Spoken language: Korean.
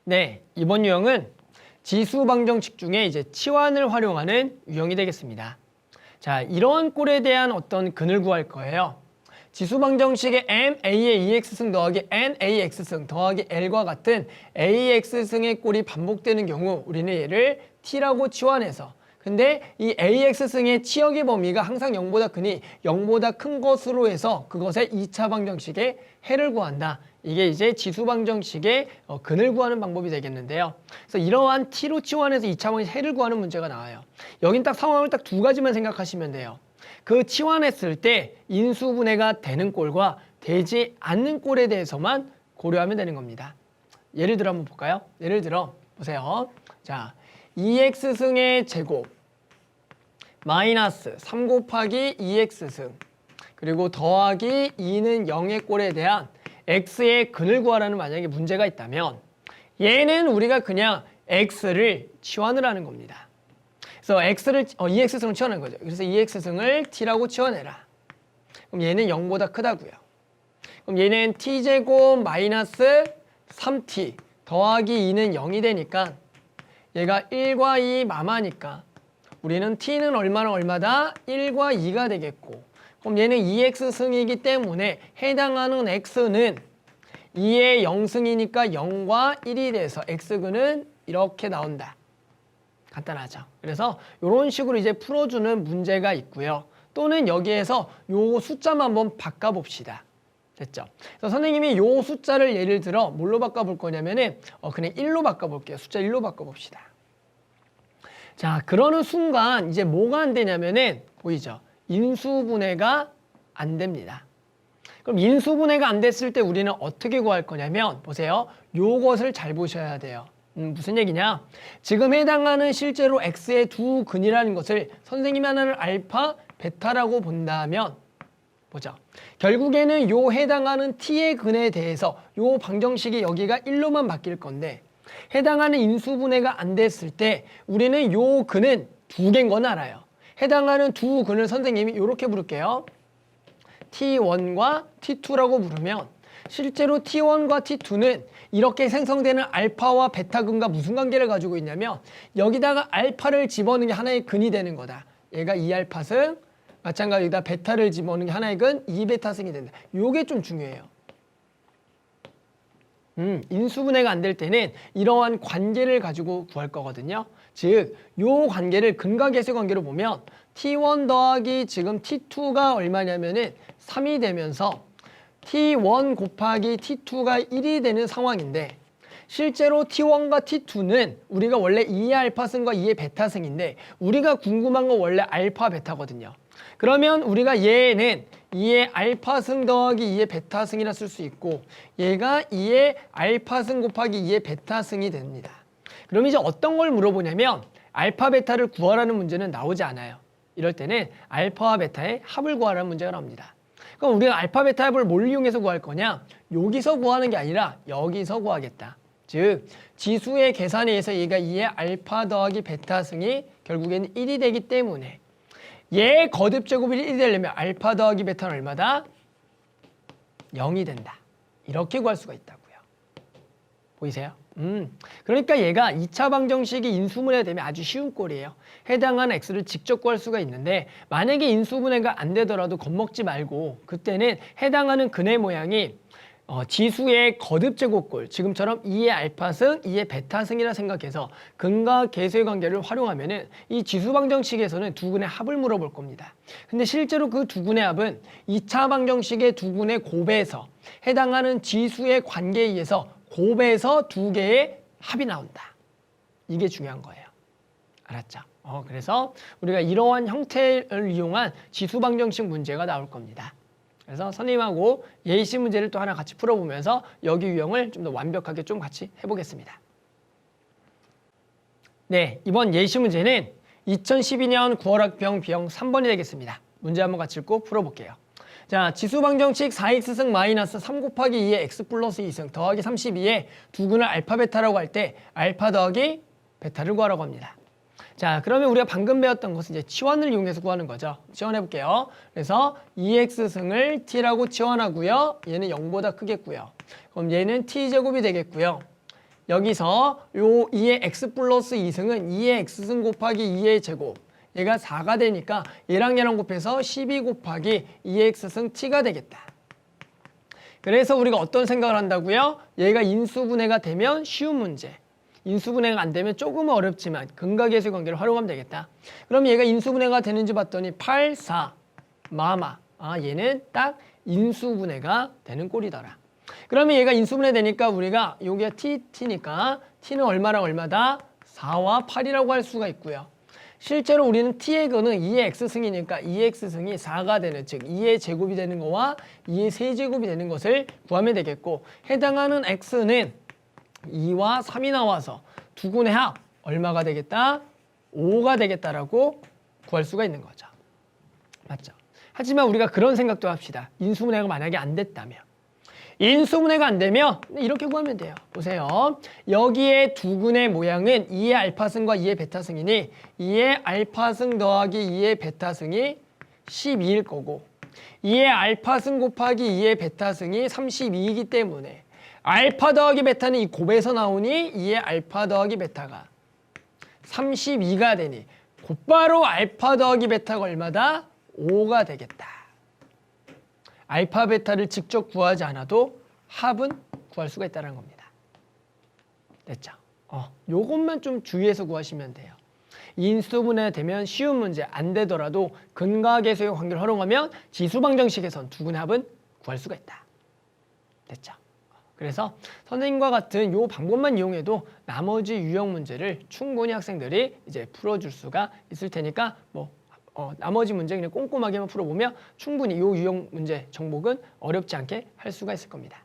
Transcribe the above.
네, 이번 유형은 지수 방정식 중에 이제 치환을 활용하는 유형이 되겠습니다. 자, 이런 꼴에 대한 어떤 근을 구할 거예요. 지수 방정식의 MA의 EX승 더하기 NAX승 더하기 L과 같은 AX승의 꼴이 반복되는 경우 우리는 얘를 T라고 치환해서, 근데 이 AX승의 치역의 범위가 항상 0보다 크니 0보다 큰 것으로 해서 그것의 2차 방정식의 해를 구한다. 이게 이제 지수 방정식의 근을 구하는 방법이 되겠는데요. 그래서 이러한 T로 치환해서 2차 방정식 해를 구하는 문제가 나와요. 여긴 딱 상황을 딱 두 가지만 생각하시면 돼요. 그 치환했을 때 인수분해가 되는 꼴과 되지 않는 꼴에 대해서만 고려하면 되는 겁니다. 예를 들어 한번 볼까요? 예를 들어 보세요. 자, 2x승의 제곱 마이너스 3 곱하기 2x승 그리고 더하기 2는 0의 꼴에 대한 x의 근을 구하라는 만약에 문제가 있다면 얘는 우리가 그냥 x를 치환을 하는 겁니다. 그래서 x를 2x승을 치환하는 거죠. 그래서 2x승을 t라고 치환해라. 그럼 얘는 0보다 크다고요. 그럼 얘는 t제곱 마이너스 3t 더하기 2는 0이 되니까 얘가 1과 2 마마니까 우리는 t는 얼마다? 1과 2가 되겠고, 그럼 얘는 2x승이기 때문에 해당하는 x는 2의 0승이니까 0과 1이 돼서 x근은 이렇게 나온다. 간단하죠. 그래서 이런 식으로 이제 풀어주는 문제가 있고요. 또는 여기에서 요 숫자만 한번 바꿔봅시다. 됐죠? 그래서 선생님이 요 숫자를 예를 들어 뭘로 바꿔볼 거냐면은 그냥 1로 바꿔볼게요. 숫자 1로 바꿔봅시다. 자, 그러는 순간 이제 뭐가 안 되냐면은 보이죠? 인수분해가 안 됩니다. 그럼 인수분해가 안 됐을 때 우리는 어떻게 구할 거냐면 보세요. 요것을 잘 보셔야 돼요. 무슨 얘기냐? 지금 해당하는 실제로 x의 두 근이라는 것을 선생님이 하나를 알파, 베타라고 본다면 보죠. 결국에는 요 해당하는 t의 근에 대해서 요 방정식이 여기가 1로만 바뀔 건데 해당하는 인수분해가 안 됐을 때 우리는 요 근은 두 개인 건 알아요. 해당하는 두 근을 선생님이 이렇게 부를게요. T1과 T2라고 부르면 실제로 T1과 T2는 이렇게 생성되는 알파와 베타 근과 무슨 관계를 가지고 있냐면 여기다가 알파를 집어넣는 게 하나의 근이 되는 거다. 얘가 2알파승, 마찬가지로 여기다 베타를 집어넣는 게 하나의 근 2베타승이 된다. 요게 좀 중요해요. 인수분해가 안 될 때는 이러한 관계를 가지고 구할 거거든요. 즉, 요 관계를 근과 계수 관계로 보면 T1 더하기 지금 T2가 얼마냐면은 3이 되면서 T1 곱하기 T2가 1이 되는 상황인데 실제로 T1과 T2는 우리가 원래 2의 알파승과 2의 베타승인데 우리가 궁금한 건 원래 알파 베타거든요. 그러면 우리가 얘는 2의 알파승 더하기 2의 베타승이라 쓸 수 있고 얘가 2의 알파승 곱하기 2의 베타승이 됩니다. 그럼 이제 어떤 걸 물어보냐면 알파 베타를 구하라는 문제는 나오지 않아요. 이럴 때는 알파와 베타의 합을 구하라는 문제가 나옵니다. 그럼 우리가 알파 베타 합을 뭘 이용해서 구할 거냐? 여기서 구하는 게 아니라 여기서 구하겠다. 즉 지수의 계산에 의해서 얘가 2의 알파 더하기 베타승이 결국에는 1이 되기 때문에 얘 거듭 제곱이 1이 되려면 알파 더하기 베타는 얼마다? 0이 된다. 이렇게 구할 수가 있다고요. 보이세요? 그러니까 얘가 2차 방정식이 인수분해가 되면 아주 쉬운 꼴이에요. 해당하는 x를 직접 구할 수가 있는데 만약에 인수분해가 안 되더라도 겁먹지 말고 그때는 해당하는 근의 모양이 지수의 거듭 제곱꼴, 지금처럼 2의 알파승, 2의 베타승이라 생각해서 근과 계수의 관계를 활용하면은 이 지수 방정식에서는 두 근의 합을 물어볼 겁니다. 근데 실제로 그 두 근의 합은 2차 방정식의 두 근의 곱에서 해당하는 지수의 관계에 의해서 곱에서 두 개의 합이 나온다. 이게 중요한 거예요. 알았죠? 그래서 우리가 이러한 형태를 이용한 지수 방정식 문제가 나올 겁니다. 그래서 선생님하고 예시 문제를 또 하나 같이 풀어보면서 여기 유형을 좀 더 완벽하게 좀 같이 해보겠습니다. 네, 이번 예시 문제는 2012년 9월 학병 B형 3번이 되겠습니다. 문제 한번 같이 읽고 풀어볼게요. 자, 지수 방정식 4x승 마이너스 3 곱하기 2의 x 플러스 2승 더하기 32의 두 근을 알파 베타라고 할 때 알파 더하기 베타를 구하라고 합니다. 자, 그러면 우리가 방금 배웠던 것은 이제 치환을 이용해서 구하는 거죠. 치환해 볼게요. 그래서 2x승을 t라고 치환하고요. 얘는 0보다 크겠고요. 그럼 얘는 t제곱이 되겠고요. 여기서 요 2의 x 플러스 2승은 2의 x승 곱하기 2의 제곱 얘가 4가 되니까 얘랑 곱해서 12 곱하기 2의 x승 t가 되겠다. 그래서 우리가 어떤 생각을 한다고요? 얘가 인수분해가 되면 쉬운 문제, 인수분해가 안 되면 조금 어렵지만 근각계수의 관계를 활용하면 되겠다. 그럼 얘가 인수분해가 되는지 봤더니 8, 4, 마마. 얘는 딱 인수분해가 되는 꼴이더라. 그러면 얘가 인수분해 되니까 우리가 요게 t니까 t는 얼마랑 얼마다? 4와 8이라고 할 수가 있고요. 실제로 우리는 t의 근은 2의 x승이니까 2의 x승이 4가 되는, 즉 2의 제곱이 되는 거와 2의 세제곱이 되는 것을 구하면 되겠고, 해당하는 x는 2와 3이 나와서 두 군의 합 얼마가 되겠다? 5가 되겠다라고 구할 수가 있는 거죠. 맞죠? 하지만 우리가 그런 생각도 합시다. 인수분해가 만약에 안 됐다면. 인수분해가 안 되면 이렇게 구하면 돼요. 보세요. 여기에 두 근의 모양은 2의 알파승과 2의 베타승이니 2의 알파승 더하기 2의 베타승이 12일 거고, 2의 알파승 곱하기 2의 베타승이 32이기 때문에 알파 더하기 베타는 이 곱에서 나오니 2의 알파 더하기 베타가 32가 되니 곧바로 알파 더하기 베타가 얼마다? 5가 되겠다. 알파 베타를 직접 구하지 않아도 합은 구할 수가 있다는 겁니다. 됐죠? 요것만 좀 주의해서 구하시면 돼요. 인수분해 되면 쉬운 문제, 안 되더라도 근각계수의 관계를 활용하면 지수방정식에선 두 근의 합은 구할 수가 있다. 됐죠? 그래서 선생님과 같은 요 방법만 이용해도 나머지 유형 문제를 충분히 학생들이 이제 풀어줄 수가 있을 테니까 나머지 문제 그냥 꼼꼼하게만 풀어보면 충분히 요 유형 문제 정복은 어렵지 않게 할 수가 있을 겁니다.